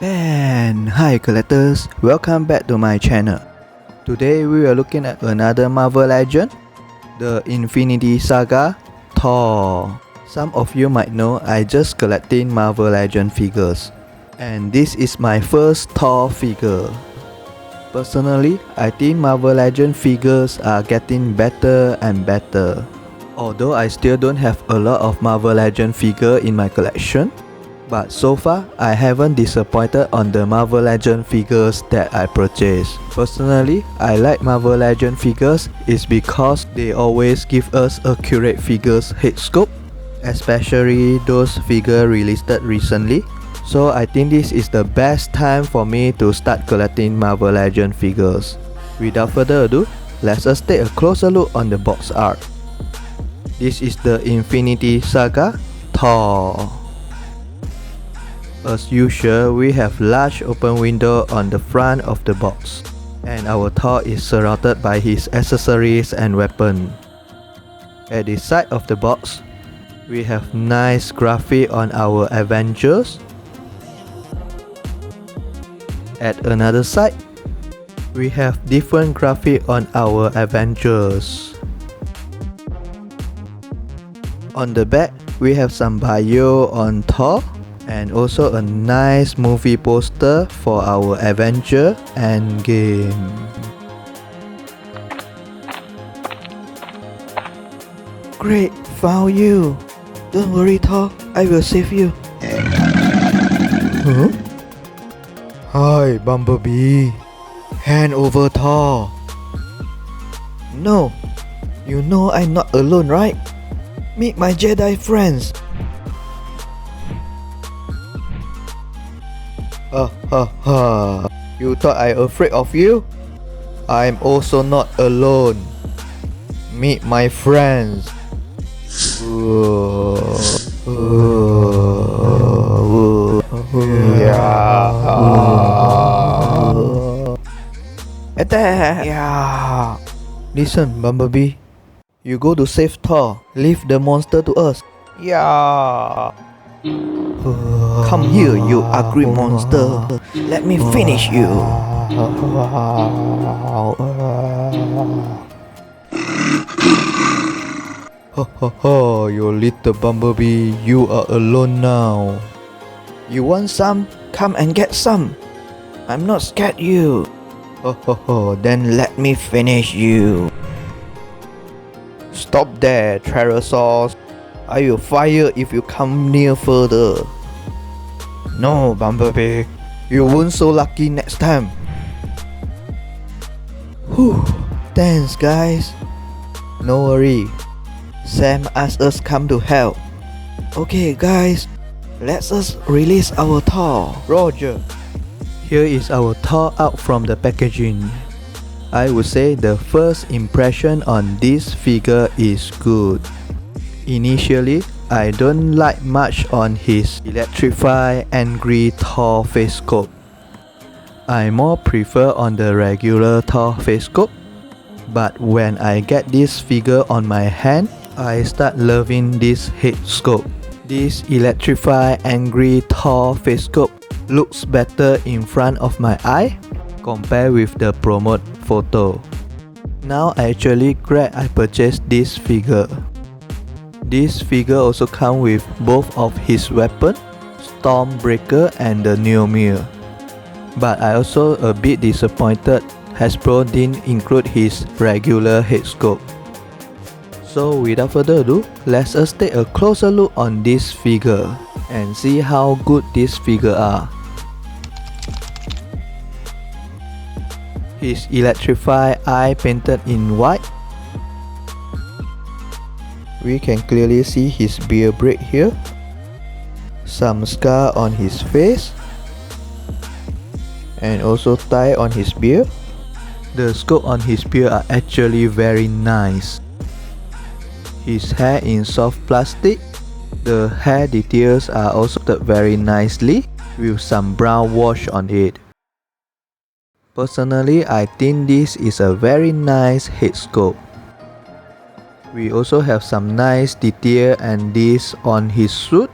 And hi collectors, welcome back to my channel. Today we are looking at another Marvel Legend, the Infinity Saga, Thor. Some of you might know I just collecting Marvel Legend figures, and this is my first Thor figure. Personally, I think Marvel Legend figures are getting better and better. Although I still don't have a lot of Marvel Legend figure in my collection, but so far, I haven't disappointed on the Marvel Legend figures that I purchased. Personally, I like Marvel Legend figures is because they always give us accurate figures head sculpt, especially those figures released recently. So I think this is the best time for me to start collecting Marvel Legend figures. Without further ado, let us take a closer look on the box art. This is the Infinity Saga, Thor. As usual, we have large open window on the front of the box, and our Thor is surrounded by his accessories and weapon. At the side of the box, we have nice graphic on our Avengers. At another side, we have different graphic on our Avengers. On the back, we have some bio on Thor, and also a nice movie poster for our Avenger Endgame. Great, found you. Don't worry Thor, I will save you. Huh? Hi Bumblebee. Hand over Thor. No, you know I'm not alone, right? Meet my Jedi friends. You thought I'm afraid of you? I'm also not alone. Meet my friends. Attack! Yeah. Listen, Bumblebee. You go to save Thor. Leave the monster to us. Yeah. Come here, you ugly monster. Let me finish you. You little Bumblebee, you are alone now. You want some? Come and get some. I'm not scared you. Then let me finish you. Stop there, Tyrannosaurus. I will fire if you come near further. No, Bumblebee. You won't so lucky next time. Whew. Thanks, guys. No worry. Sam asked us come to help. Okay, guys. Let us release our Thor. Roger. Here is our Thor out from the packaging. I would say the first impression on this figure is good. Initially, I don't like much on his electrified angry Thor face sculpt. I more prefer on the regular Thor face sculpt. But when I get this figure on my hand, I start loving this head sculpt. This electrified angry Thor face sculpt looks better in front of my eye compared with the promote photo. Now I actually glad I purchased this figure. This figure also comes with both of his weapons, Stormbreaker and the Mjolnir. But I also a bit disappointed Hasbro didn't include his regular head sculpt. So without further ado, let us take a closer look on this figure and see how good this figure are. His electrified eye painted in white. We can clearly see his beard break here. Some scar on his face. And also tie on his beard. The sculpt on his beard are actually very nice. His hair in soft plastic. The hair details are also done very nicely with some brown wash on it. Personally, I think this is a very nice head sculpt. We also have some nice detail and this on his suit,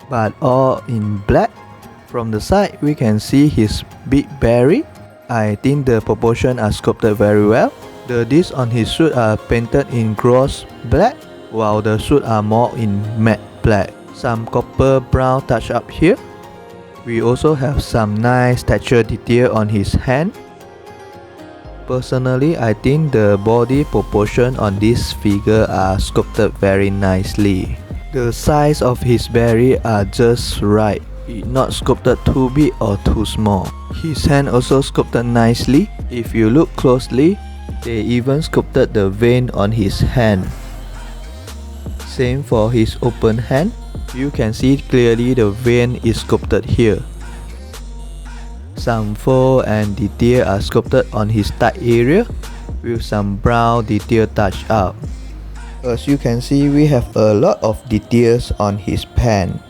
but all in black. From the side, we can see his big belly. I think the proportions are sculpted very well. The discs on his suit are painted in gloss black, while the suit are more in matte black. Some copper brown touch up here. We also have some nice texture detail on his hand. Personally, I think the body proportion on this figure are sculpted very nicely. The size of his belly are just right. It's not sculpted too big or too small. His hand also sculpted nicely. If you look closely, they even sculpted the vein on his hand. Same for his open hand. You can see clearly the vein is sculpted here. Some fold and detail are sculpted on his thigh area with some brown detail touch up. As you can see, we have a lot of details on his pant.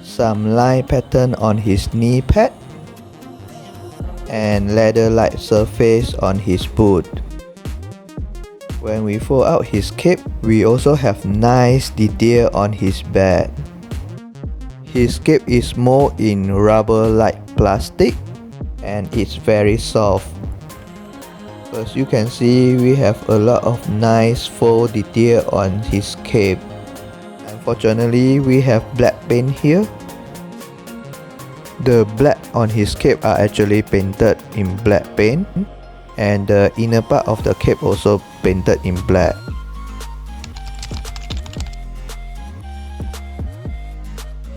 Some line pattern on his knee pad and leather-like surface on his boot. When we fold out his cape, we also have nice detail on his back. His cape is more in rubber-like plastic and it's very soft. As you can see, we have a lot of nice fold detail on his cape. Unfortunately, we have black paint here. The black on his cape are actually painted in black paint, and the inner part of the cape also painted in black.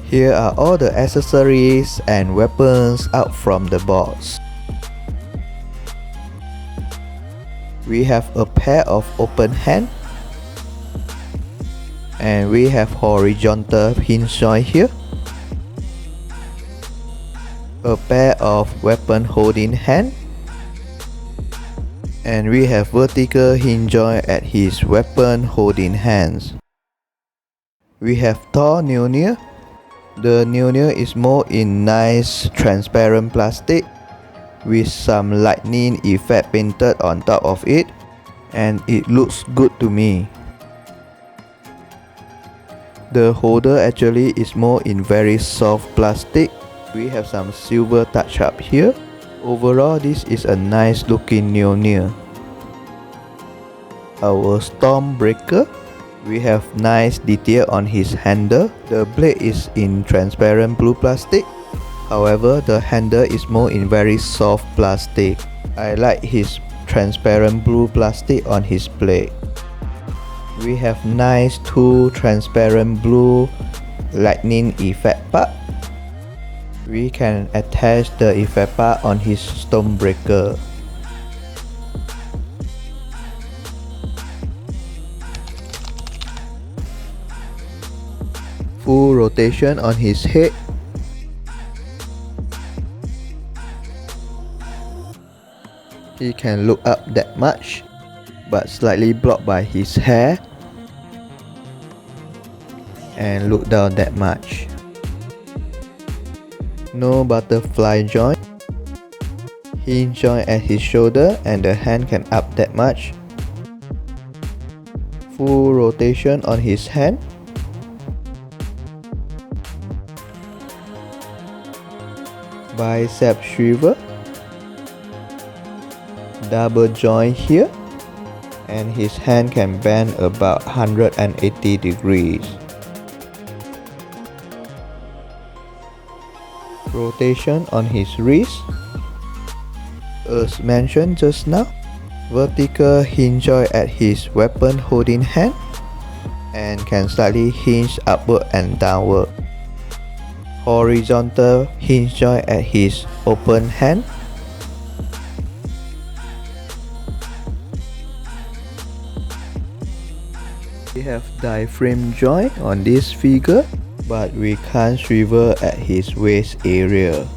Here are all the accessories and weapons out from the box. We have a pair of open hand, and we have horizontal hinge joint here. A pair of weapon holding hand, and we have vertical hinge joint at his weapon holding hands. We have Thor Mjolnir. The Mjolnir is more in nice transparent plastic with some lightning effect painted on top of it, and it looks good to me. The holder actually is more in very soft plastic. We have some silver touch up here. Overall, this is a nice looking Mjolnir. Our Stormbreaker. We have nice detail on his handle. The blade is in transparent blue plastic. However, the handle is more in very soft plastic. I like his transparent blue plastic on his blade. We have nice two transparent blue lightning effect part. We can attach the effect part on his Stormbreaker. Full rotation on his head. He can look up that much, but slightly blocked by his hair, and look down that much. No butterfly joint. Hinge joint at his shoulder, and the hand can up that much. Full rotation on his hand. Bicep swivel. Double joint here, and his hand can bend about 180 degrees. Rotation on his wrist. As mentioned just now, vertical hinge joint at his weapon holding hand, and can slightly hinge upward and downward. Horizontal hinge joint at his open hand. We have diaphragm joint on this figure, but we can't swivel at his waist area.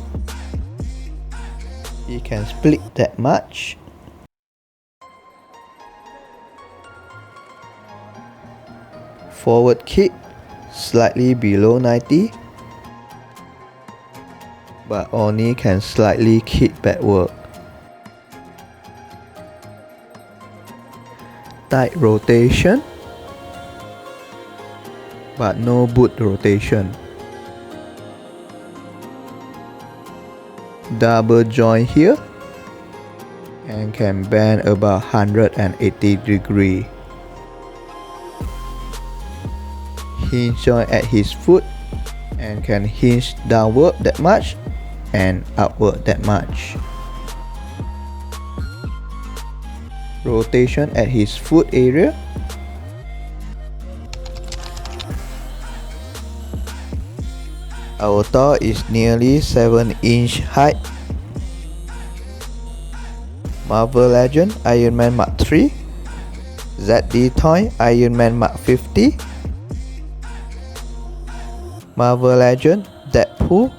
He can split that much. Forward kick, slightly below 90, but only can slightly kick backward. Tight rotation, but no boot rotation. double joint here and can bend about 180 degrees. Hinge joint at his foot and can hinge downward that much and upward that much. Rotation at his foot area. Our Thor is nearly 7-inch height. Marvel Legend Iron Man Mark 3, ZD Toy Iron Man Mark 50, Marvel Legend Deadpool,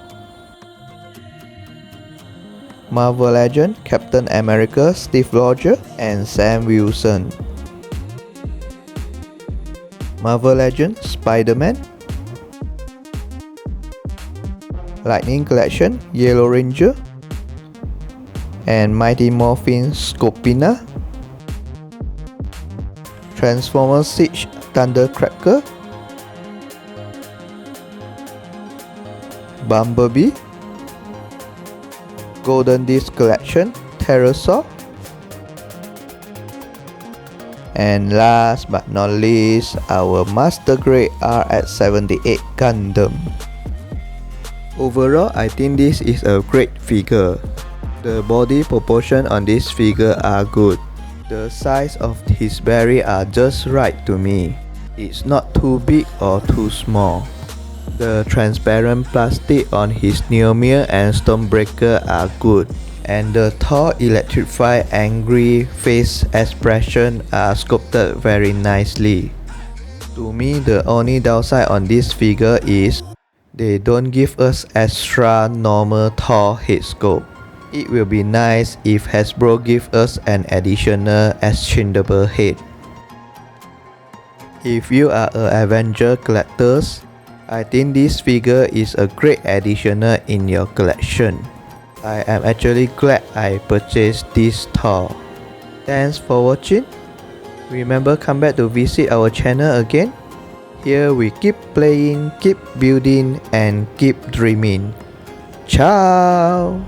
Marvel Legend Captain America Steve Rogers and Sam Wilson, Marvel Legend Spider-Man, Lightning Collection Yellow Ranger and Mighty Morphin Scopina, Transformers Siege Thundercracker, Bumblebee, Golden Disc Collection Pterosaur, and last but not least, our Master Grade Rx78 Gundam. Overall, I think this is a great figure. The body proportion on this figure are good. The size of his belly are just right to me. It's not too big or too small. The transparent plastic on his Neomir and Stormbreaker are good. And the Thor electrified angry face expression are sculpted very nicely. To me, the only downside on this figure is they don't give us extra normal Thor head sculpt. It will be nice if Hasbro give us an additional exchangeable head. If you are an Avenger collectors, I think this figure is a great additional in your collection. I am actually glad I purchased this Thor. Thanks for watching. Remember, come back to visit our channel again. Here we keep playing, keep building and keep dreaming. Ciao!